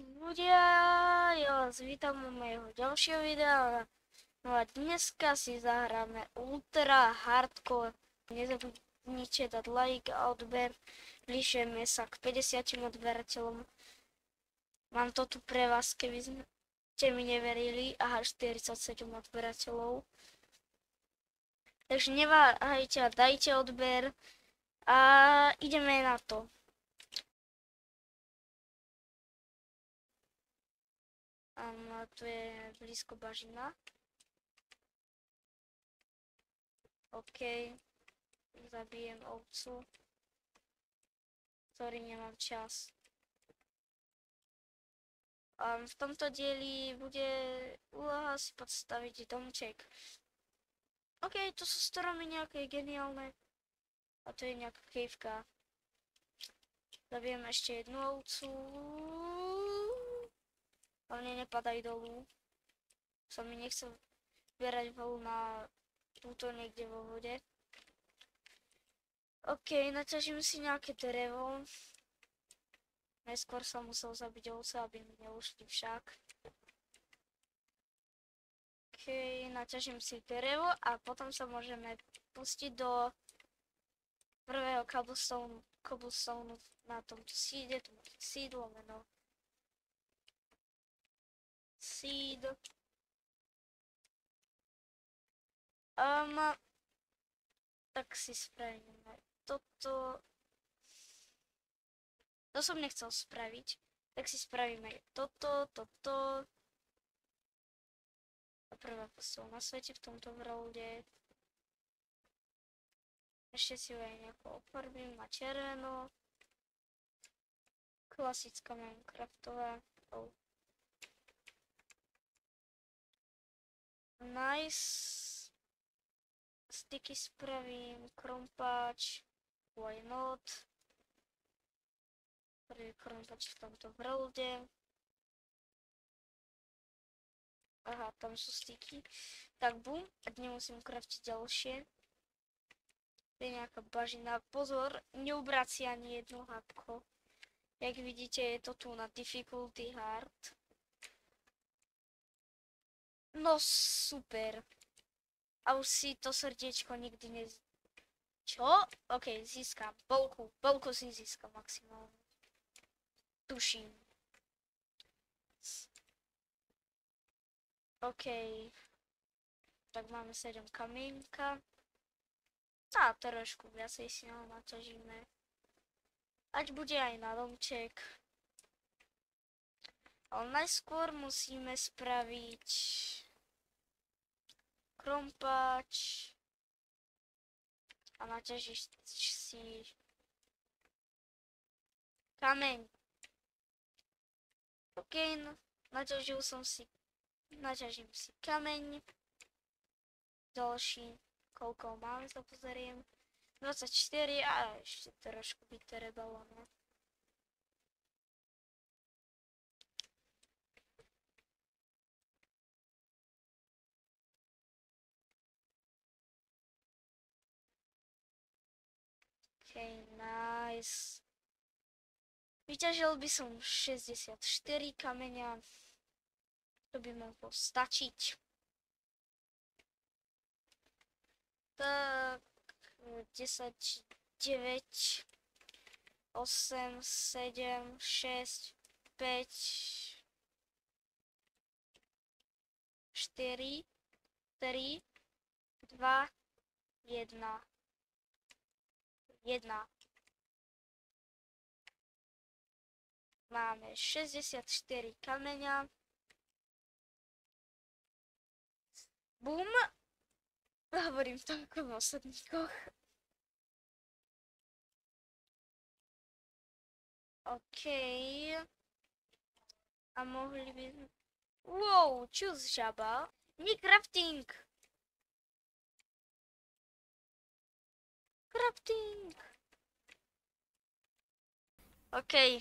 Ľudia, ja vás vítam u mojho ďalšieho videa. No a dneska si zahráme ultra hardcore. Nezabudnite dať like a odber. Blížime sa k 50 odberateľom. Mám to tu pre vás, keby ste mi neverili. Aha, 47 odberateľov. Takže neváhajte a dajte odber. A ideme na to. A tu je blízko bažina. OK. Zabijem ovcu. Ktorý nemám čas. V tomto dieli bude úloha si podstaviť domček. OK, to sú stromy nejaké geniálne. A to je nejaká kejvka. Zabijem ešte jednu ovcu. Hlavne nepadaj dolu. Som mi nechcel zbierať voľu na túto niekde vo vode. OK, naťažím si nejaké drevo. Najskôr som musel zabiť ovce, aby mi neušli však. OK, naťažím si drevo a potom sa môžeme pustiť do prvého cobblestone na tomto síde. Tu máte sídlo, meno. Seed. Tak si spravíme toto. To som nechcel spraviť. Tak si spravíme toto. Prvá postava na svete v tomto worlde. Ešte si ho aj nejako ofarbím na červeno. Klasická Minecraftová. Nice. Sticky spravím, krompáč, why not. Prvý krompáč v tomto worlde. Aha, tam sú sticky. Tak bum, ať nemusím craftiť ďalšie. To je nejaká bažina. Pozor, neubrať si ani jedno hápko. Jak vidíte, je to tu na difficulty hard. No super. A už si to srdiečko nikdy Čo? OK, získam. Bolku si získam maximálne. Tuším. OK. Tak máme 7 kamienka. A trošku viacej si ho naťažíme. Ať bude aj na domček. Ale najskôr musíme spraviť krompáč a naťažíš si kameň. OK, naťažím si kameň. Ďalší, koľko máme, sa pozeriem. 24 a ešte trošku by trebalo, no. OK, nice. Vyťažil by som 64 kameňa. To by mohlo stačiť. Tak, 10, 9, 8, 7, 6, 5, 4, 3, 2, 1. 1. Máme 64 kameňa. Bum. Hovorím to ako v osadníkoch. OK. A mohli by... Wow, čus žaba. Nie crafting. Crafting. OK.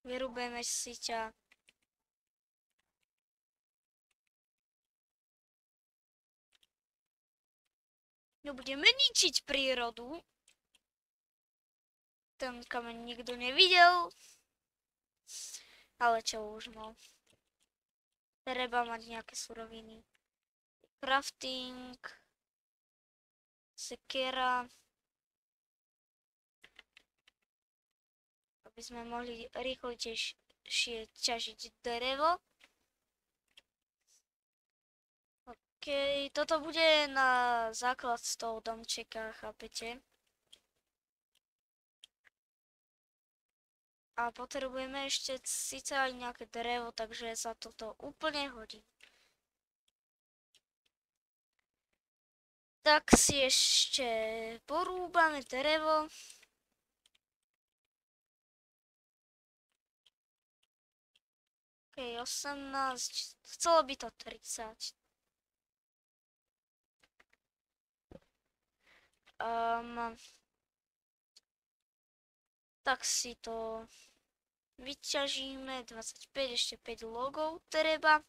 Vyrúbeme si ťa. Nebudeme ničiť prírodu. Ten kameň nikto nevidel. Ale čo už, no. Treba mať nejaké suroviny. Crafting. Sekera. Aby sme mohli rýchlejšie ťažiť drevo. OK, toto bude na základ z toho domčeka, chápete? A potrebujeme ešte síce aj nejaké drevo, takže sa toto úplne hodí. Tak si ešte porúbame drevo. OK, 18, chcelo by to 30. Tak si to vyťažíme, 25, ešte 5 logov treba.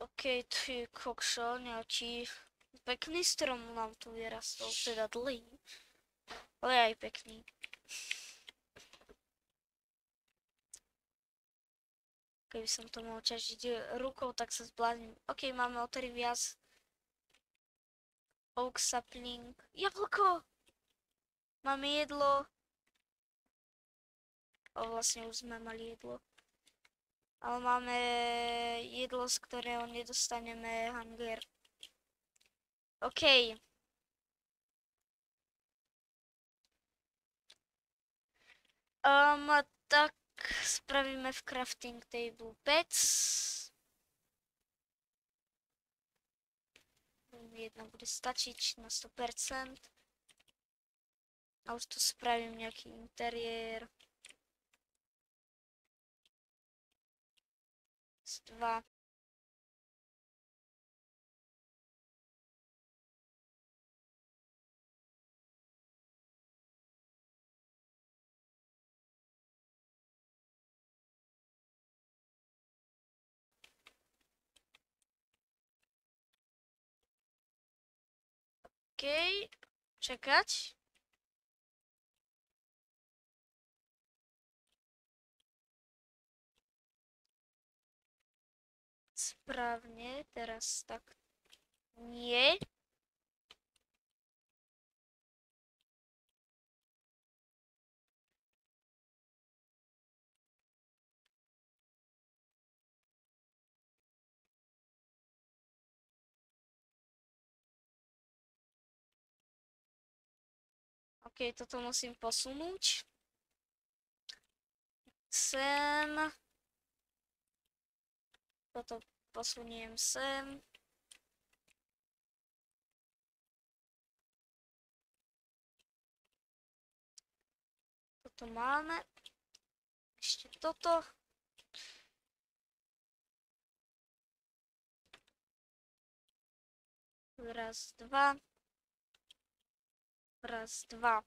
OK, ty kokšo, nejaký pekný strom nám tu vyrastol, teda dlhý, ale aj pekný. Keby som to mohol ťažiť rukou, tak sa zblázním. OK, máme o 3 viac. Oak sapling. Jablko! Máme jedlo. Vlastne už sme mali jedlo. Ale máme jedlo, z ktorého nedostaneme hunger. OK. Tak spravíme v crafting table pets. Jedna bude stačiť na 100%. A už tu spravím nejaký interiér. 2. OK, čekať. Správne, teraz tak nie. OK, toto musím posunúť. Sem. Toto posuniem sem. Toto máme. Ešte toto. Raz, dva. Raz, dva.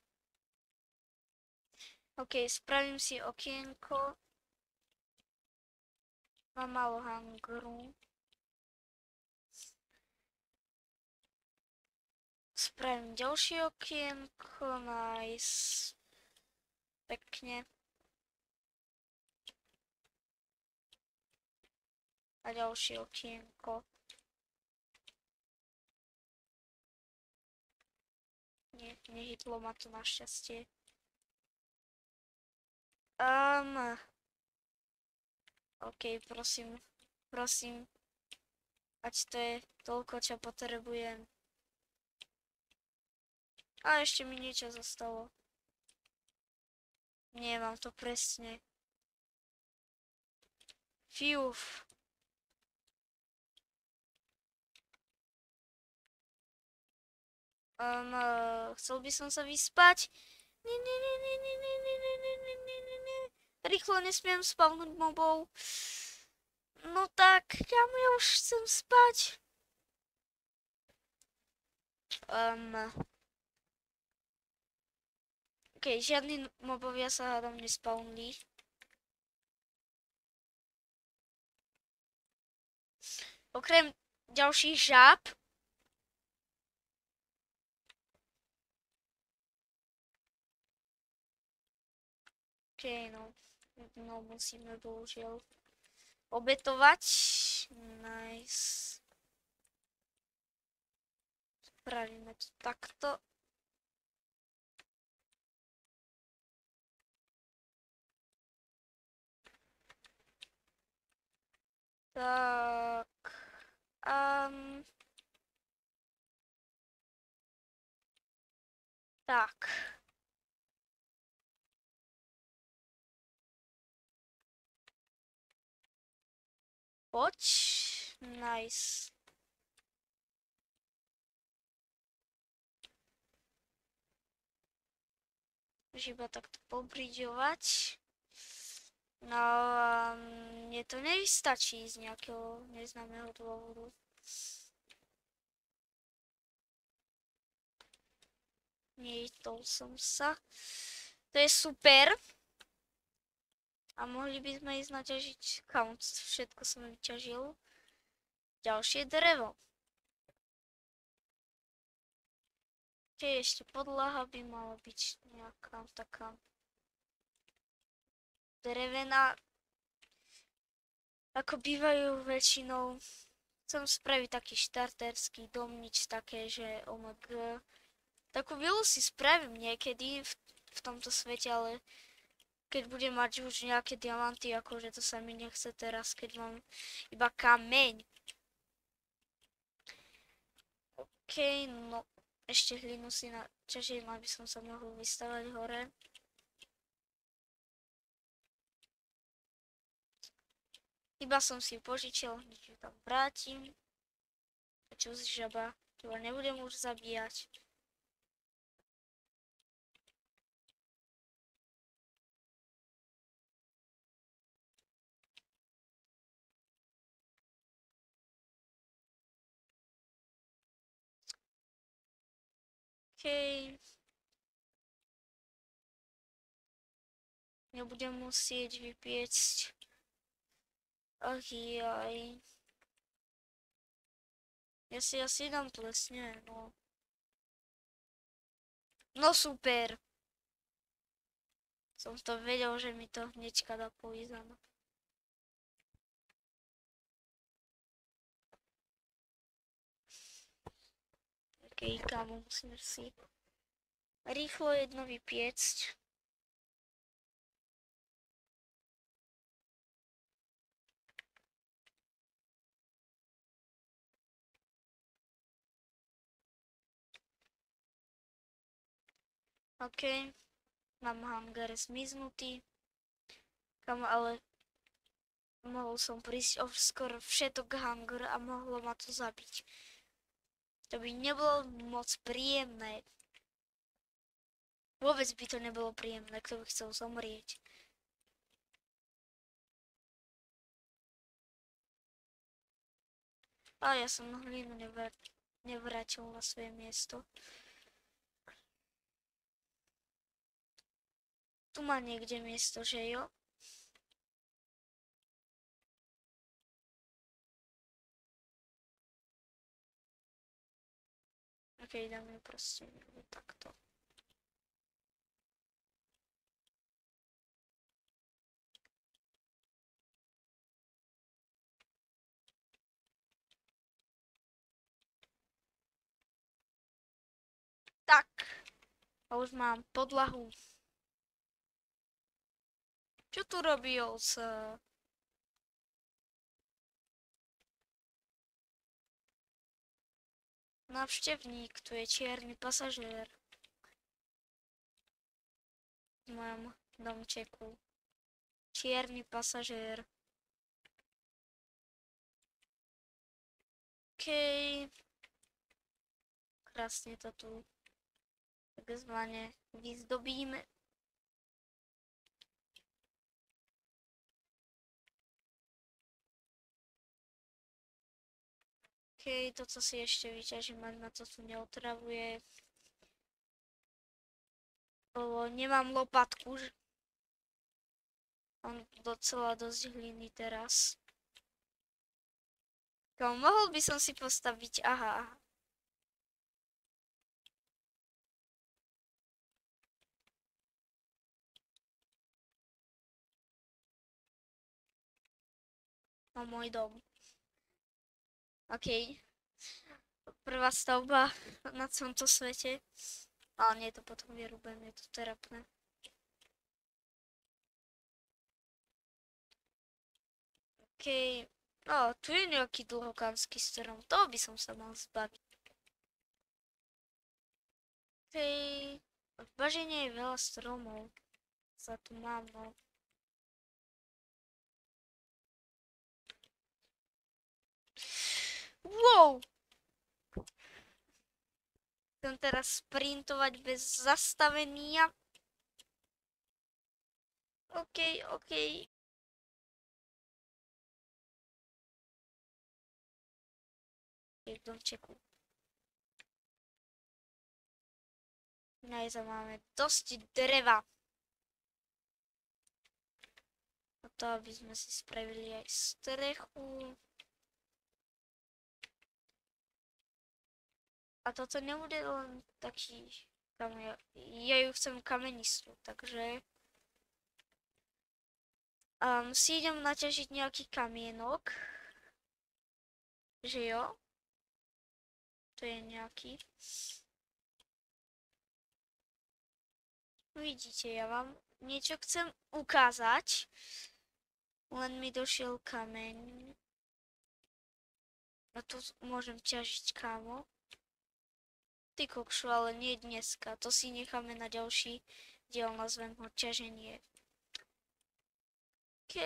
OK, spravím si okienko. Mám málo hangru. Spravím ďalšie okienko. Nice. Pekne. A ďalšie okienko. Nie, nehytlo ma to našťastie. OK, prosím. Ať to je toľko, čo potrebujem. A ešte mi niečo zostalo. Nie, mám to presne. Fiuf. Chcel by som sa vyspať. Nie. Rýchlo nesmiem spavnúť mobov. No tak, ja už chcem spať. OK, žiadni mobovia sa hádam nespavnili. Okrem ďalších žáb. Okej, no. No musíme bohužiaľ obetovať. Nice. Spravíme to takto. Tak. Tak. Poď. Nice. Už iba takto pobridžovať. No, mne to nevystačí z nejakého neznámeho dôvodu. Nejtol som sa. To je super. A mohli by sme ísť naťažiť count. Všetko som vyťažil. Ďalšie drevo. Keď ešte podlaha by mala byť nejaká taká drevená. Ako bývajú väčšinou. Chcem spraviť taký štarterský domnič, také, že OMG. Takú vilu si spravím niekedy v tomto svete, ale keď budem mať už nejaké diamanty, akože to sa mi nechce teraz, keď mám iba kameň. Okej, no ešte hlinu si načažím, aby som sa mohol vystavať hore. Iba som si ju požičil, hneď ju tam vrátim. A čo si žaba, teba nebudem už zabíjať. Okej. Nebudem musieť vypiecť. Ach jaj. Ja si asi dám plesne, no. No super. Som to vedel, že mi to hneďka dá poison. Okej, kámo, musím si rýchlo jedno vypiecť. Okej, mám hangar zmiznutý. Kámo, ale mohol som prísť skoro všetok hangar a mohlo ma to zabiť. To by nebolo moc príjemné. Vôbec by to nebolo príjemné, kto by chcel zomrieť. A ja som hlinu nevrátil na svoje miesto. Tu má niekde miesto, že jo? Okej, dáme proste takto. Tak. A už mám podlahu. Čo tu robí ovca? Návštevník, tu je čierny pasažier. V mojom domčeku. Čierny pasažier. Okej. Krásne to tu takzvané vyzdobíme. Okej, to co si ešte vyťažím, ak ma to tu neotravuje. Lebo nemám lopatku. Mám docela dosť hliny teraz. Mohol by som si postaviť, aha. o môj dom. OK. Prvá stavba na tomto svete. Ale nie je to potom vyrúbené, je to terapné. OK. No, tu je nejaký dlhokánsky strom. Toho by som sa mal zbaviť. OK. V bažine je veľa stromov. Sa tu mám, no. Wow! Chcem teraz sprintovať bez zastavenia. OK, OK. Je v domčeku. Najza máme dosť dreva. A to, aby sme si spravili aj strechu. A toto nebude len taký kameň. Ja ju chcem kamenistu, takže si idem naťažiť nejaký kamienok. Že jo? To je nejaký. Vidíte, ja vám niečo chcem ukázať. Len mi došiel kameň. A tu môžem ťažiť, kámo. Ty kokšu, ale nie dneska. To si necháme na ďalší diel, nazvem ho ťaženie. OK.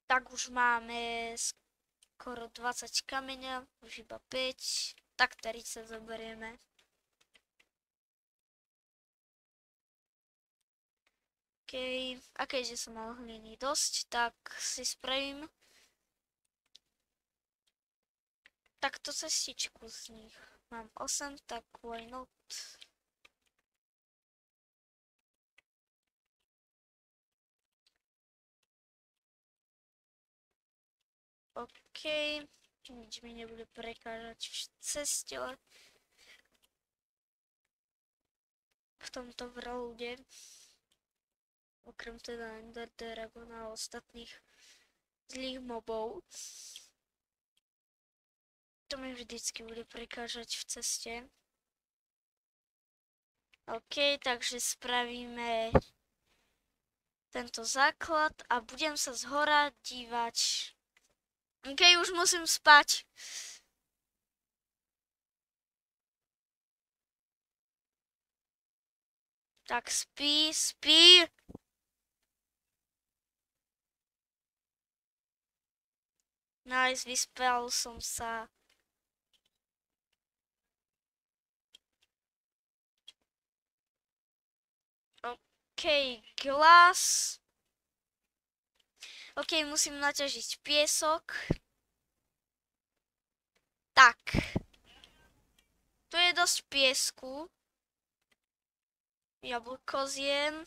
Tak už máme skoro 20 kameňa, už iba 5. Tak 30 zoberieme. OK. A keďže som mal hliny dosť, tak si spravím takto cestičku z nich. Mám 8, tak why not? OK, nič mi nebude prekážať v ceste v tomto vrloude. Okrem teda Ender Dragona a ostatných zlých mobov. To mi vždycky bude prekážať v ceste. OK, takže spravíme tento základ a budem sa zhora dívať. OK, už musím spať. Tak spí, spí. Nice, vyspal som sa. OK, glass. OK, musím naťažiť piesok. Tak. Tu je dosť piesku. Jablko zjem.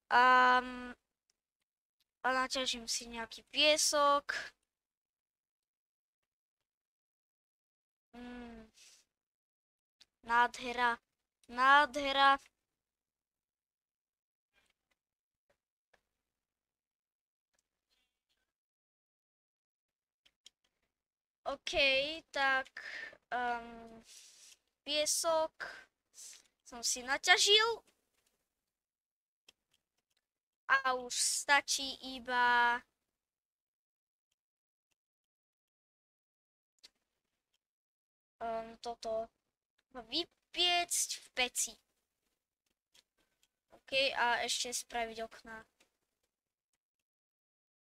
A naťažím si nejaký piesok. Nádhera. Nádhera. OK, tak piesok som si naťažil. A už stačí iba toto vypiecť v peci. OK, a ešte spraviť okná.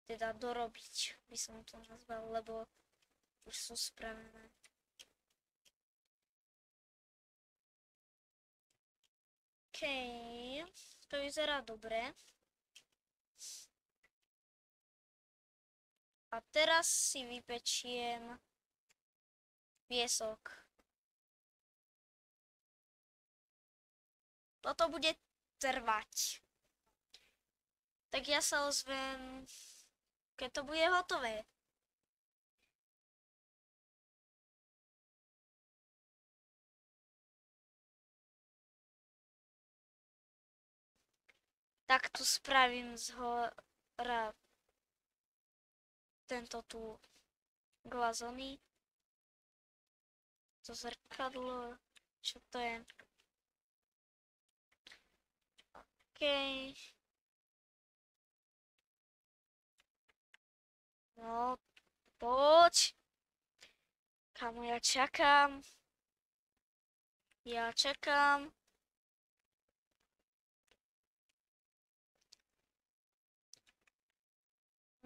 Teda dorobiť, by som to nazval, lebo už sú spravené. OK, to vyzerá dobre. A teraz si vypečiem piesok. Toto bude trvať. Tak ja sa ozvem, keď to bude hotové. Tak tu spravím z hora tento tu glazony. To zrkadlo, čo to je? OK. No, poď. Kamo, ja čakám. Ja čakám.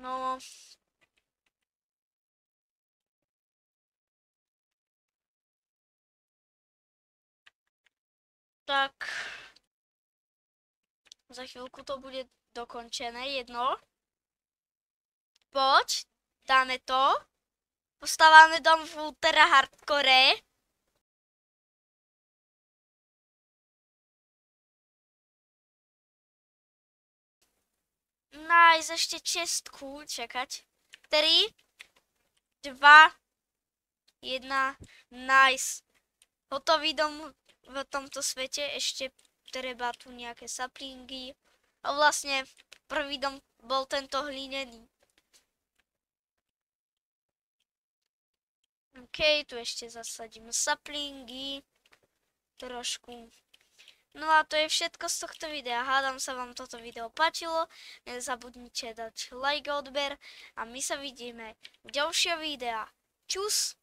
No. Tak. Za chvíľku to bude dokončené, jedno. Poď, dáme to. Postaváme dom v ultra hardcore. Nájsť ešte čestku, čakať. 3, 2, 1, nice. Hotový dom v tomto svete, ešte treba tu nejaké saplingy. A vlastne prvý dom bol tento hlinený. OK, tu ešte zasadím saplingy. Trošku. No a to je všetko z tohto videa. Hádam sa vám toto video páčilo. Nezabudnite dať like a odber. A my sa vidíme v ďalšieho videa. Čus!